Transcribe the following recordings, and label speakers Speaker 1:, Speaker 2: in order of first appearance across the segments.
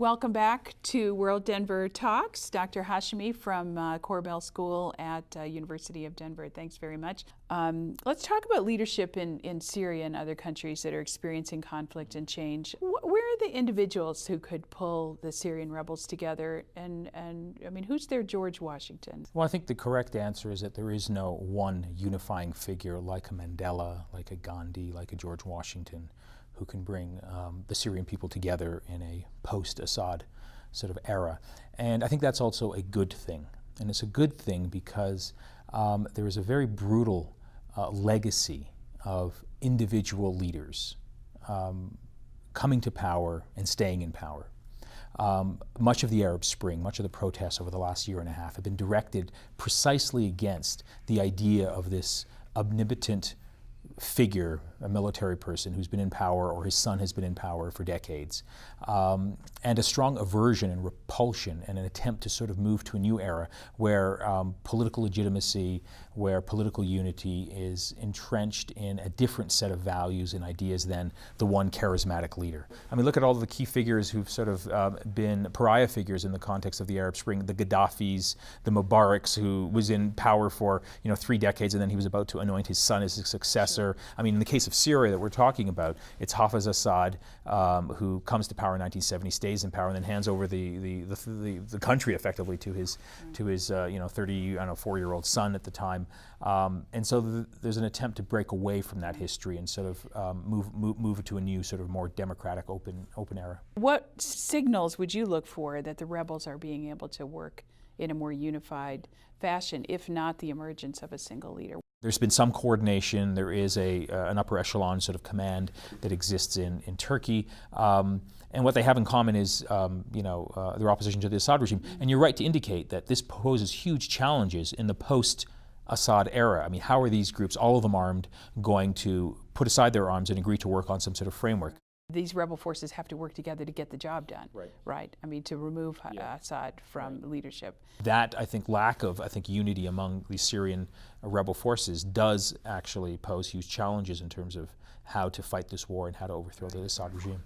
Speaker 1: Welcome back to WorldDenver Talks. Dr. Hashemi from Korbel School at University of Denver. Thanks very much. Let's talk about leadership in Syria and other countries that are experiencing conflict and change. Where are the individuals who could pull the Syrian rebels together? And I mean, who's their George Washington?
Speaker 2: Well, I think the correct answer is that there is no one unifying figure like a Mandela, like a Gandhi, like a George Washington, who can bring the Syrian people together in a post-Assad sort of era. And I think that's also a good thing. And it's a good thing because there is a very brutal legacy of individual leaders coming to power and staying in power. Much of the Arab Spring, much of the protests over the last year and a half have been directed precisely against the idea of this omnipotent figure, a military person who's been in power or his son has been in power for decades, and a strong aversion and repulsion and an attempt to sort of move to a new era where political legitimacy, where political unity is entrenched in a different set of values and ideas than the one charismatic leader. I mean, look at all of the key figures who've sort of been pariah figures in the context of the Arab Spring, the Gaddafis, the Mubaraks, who was in power for 3 decades and then he was about to anoint his son as his successor. I mean, in the case of Syria that we're talking about, it's Hafez Assad who comes to power in 1970, stays in power, and then hands over the country effectively to his 34-year-old son at the time. And so there's an attempt to break away from that history and sort of move to a new sort of more democratic, open era.
Speaker 1: What signals would you look for that the rebels are being able to work in a more unified fashion, if not the emergence of a single leader?
Speaker 2: There's been some coordination. There is an upper echelon sort of command that exists in Turkey. And what they have in common is, their opposition to the Assad regime. And you're right to indicate that this poses huge challenges in the post-Assad era. I mean, how are these groups, all of them armed, going to put aside their arms and agree to work on some sort of framework?
Speaker 1: These rebel forces have to work together to get the job done, right? I mean, to remove Assad from leadership.
Speaker 2: That, I think, lack of, unity among the Syrian rebel forces does actually pose huge challenges in terms of how to fight this war and how to overthrow the Assad regime.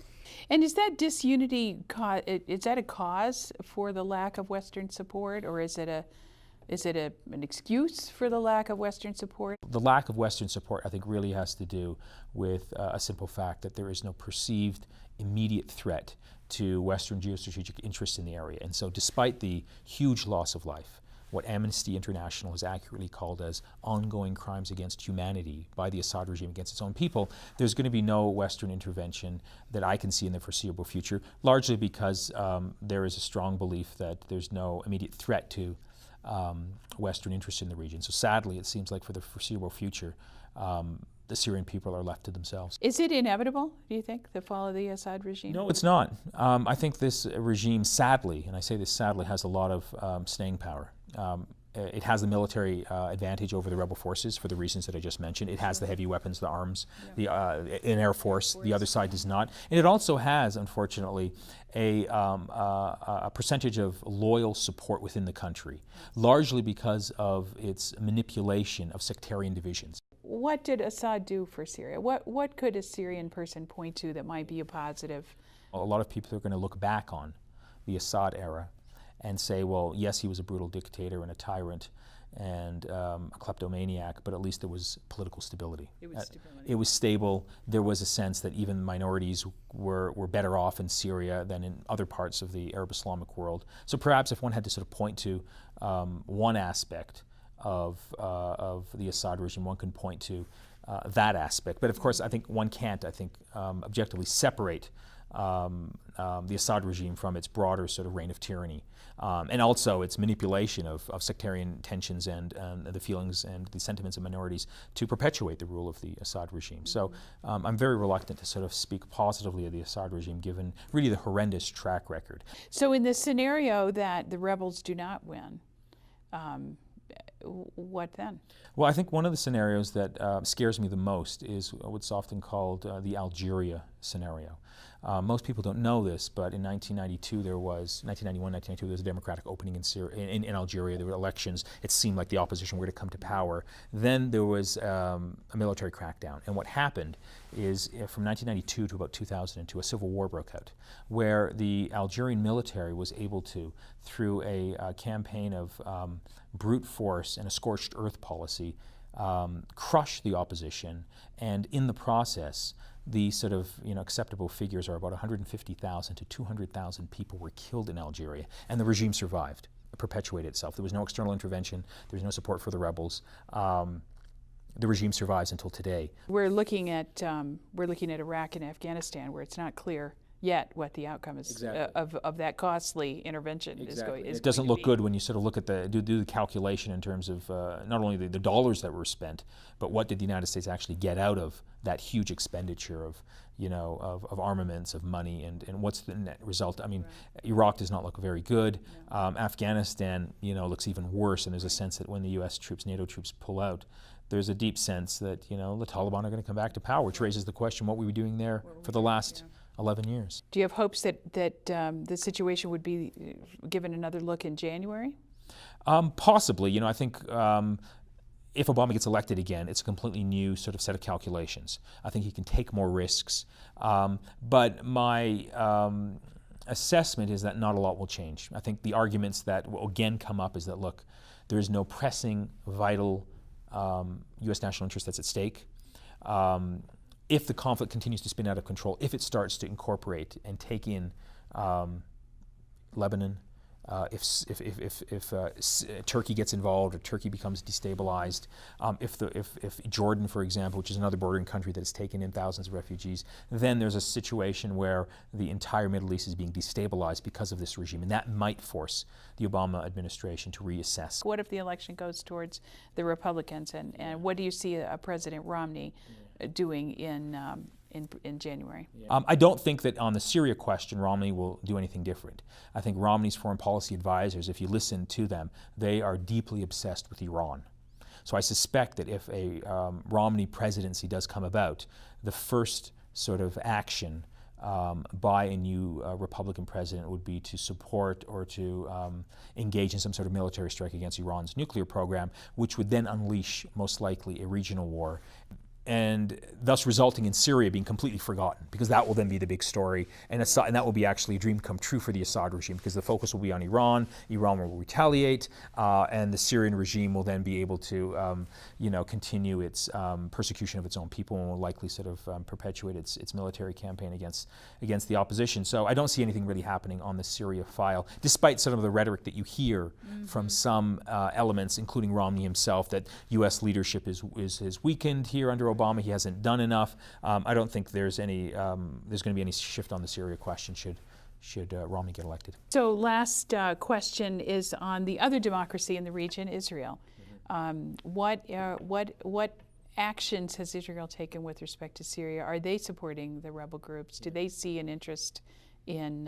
Speaker 1: And is that disunity, is that a cause for the lack of Western support, or is it an excuse for the lack of Western support?
Speaker 2: The lack of Western support, I think, really has to do with a simple fact that there is no perceived immediate threat to Western geostrategic interests in the area. And so despite the huge loss of life, what Amnesty International has accurately called as ongoing crimes against humanity by the Assad regime against its own people, there's going to be no Western intervention that I can see in the foreseeable future, largely because there is a strong belief that there's no immediate threat to Western interests in the region. So sadly, it seems like for the foreseeable future, the Syrian people are left to themselves.
Speaker 1: Is it inevitable, do you think, the fall of the Assad regime?
Speaker 2: No, it's not. I think this regime, sadly, and I say this sadly, has a lot of staying power. It has the military advantage over the rebel forces for the reasons that I just mentioned. It has the heavy weapons, the arms, an air force. The other side does not. And it also has, unfortunately, a percentage of loyal support within the country, largely because of its manipulation of sectarian divisions.
Speaker 1: What did Assad do for Syria? What could a Syrian person point to that might be a positive?
Speaker 2: A lot of people are going to look back on the Assad era and say, well, yes, he was a brutal dictator and a tyrant and a kleptomaniac, but at least there was political stability. It was stable. There was a sense that even minorities were better off in Syria than in other parts of the Arab Islamic world. So perhaps if one had to sort of point to one aspect of the Assad regime, one can point to that aspect. But of course, I think one can't, objectively separate the Assad regime from its broader sort of reign of tyranny, and also its manipulation of sectarian tensions and the feelings and the sentiments of minorities to perpetuate the rule of the Assad regime. So I'm very reluctant to sort of speak positively of the Assad regime given really the horrendous track record.
Speaker 1: So in the scenario that the rebels do not win, what then?
Speaker 2: Well, I think one of the scenarios that scares me the most is what's often called the Algeria scenario. Most people don't know this, but in 1991, 1992, there was a democratic opening in Syria, in Algeria. There were elections. It seemed like the opposition were going to come to power. Then there was a military crackdown. And what happened is, from 1992 to about 2002, a civil war broke out, where the Algerian military was able to, through a campaign of brute force and a scorched earth policy, crush the opposition, and in the process, the sort of acceptable figures are about 150,000 to 200,000 people were killed in Algeria, and the regime survived, perpetuated itself. There was no external intervention. There was no support for the rebels. The regime survives until today.
Speaker 1: We're looking at Iraq and Afghanistan, where it's not clear yet what the outcome is of that costly intervention is going to be.
Speaker 2: It doesn't look good when you sort of look at do the calculation in terms of not only the dollars that were spent, but what did the United States actually get out of that huge expenditure of armaments, of money, and what's the net result? I mean, Iraq does not look very good. Afghanistan, looks even worse, and there's a sense that when the U.S. troops, NATO troops pull out, there's a deep sense that the Taliban are going to come back to power, which raises the question: what were we doing there for the last 11 years?
Speaker 1: Do you have hopes that the situation would be given another look in January?
Speaker 2: Possibly. I think if Obama gets elected again, it's a completely new sort of set of calculations. I think he can take more risks. But my assessment is that not a lot will change. I think the arguments that will again come up is that, look, there is no pressing, vital U.S. national interest that's at stake. If the conflict continues to spin out of control, if it starts to incorporate and take in Lebanon, if Turkey gets involved or Turkey becomes destabilized, if Jordan, for example, which is another bordering country that has taken in thousands of refugees, then there's a situation where the entire Middle East is being destabilized because of this regime, and that might force the Obama administration to reassess.
Speaker 1: What if the election goes towards the Republicans, and what do you see President Romney doing in January?
Speaker 2: I don't think that on the Syria question Romney will do anything different. I think Romney's foreign policy advisors, if you listen to them, they are deeply obsessed with Iran. So I suspect that if a Romney presidency does come about, the first sort of action by a new Republican president would be to support or to engage in some sort of military strike against Iran's nuclear program, which would then unleash, most likely, a regional war, and thus resulting in Syria being completely forgotten, because that will then be the big story, and that will be actually a dream come true for the Assad regime, because the focus will be on Iran. Iran will retaliate, and the Syrian regime will then be able to, continue its persecution of its own people, and will likely sort of perpetuate its military campaign against the opposition. So I don't see anything really happening on the Syria file, despite some of the rhetoric that you hear from some elements, including Romney himself, that U.S. leadership is weakened here under Obama. He hasn't done enough. I don't think there's going to be any shift on the Syria question should Romney get elected.
Speaker 1: So last question is on the other democracy in the region, Israel. What actions has Israel taken with respect to Syria? Are they supporting the rebel groups? Do they see an interest in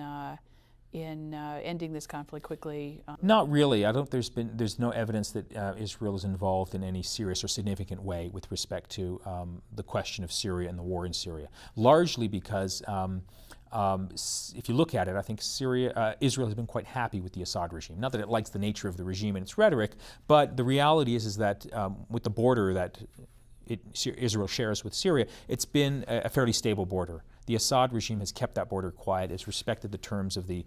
Speaker 1: ending this conflict quickly?
Speaker 2: Not really. I don't. There's no evidence that Israel is involved in any serious or significant way with respect to the question of Syria and the war in Syria. Largely because if you look at it, I think Israel has been quite happy with the Assad regime. Not that it likes the nature of the regime and its rhetoric, but the reality is that with the border that Israel shares with Syria, it's been a fairly stable border. The Assad regime has kept that border quiet, has respected the terms of the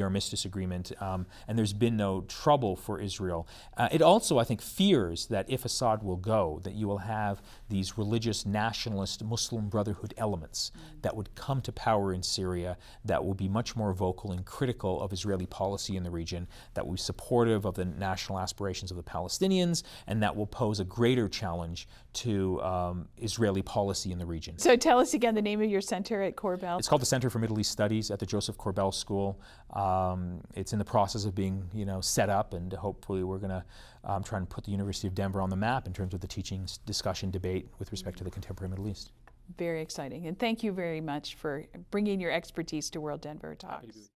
Speaker 2: armistice agreement, and there's been no trouble for Israel. It also, I think, fears that if Assad will go, that you will have these religious nationalist Muslim Brotherhood elements that would come to power in Syria, that will be much more vocal and critical of Israeli policy in the region, that will be supportive of the national aspirations of the Palestinians, and that will pose a greater challenge to Israeli policy in the region.
Speaker 1: So tell us again the name of your center at Korbel.
Speaker 2: It's called the Center for Middle East Studies at the Josef Korbel School. It's in the process of being, set up, and hopefully we're going to try and put the University of Denver on the map in terms of the teaching, discussion, debate with respect to the contemporary Middle East.
Speaker 1: Very exciting, and thank you very much for bringing your expertise to WorldDenver Talks.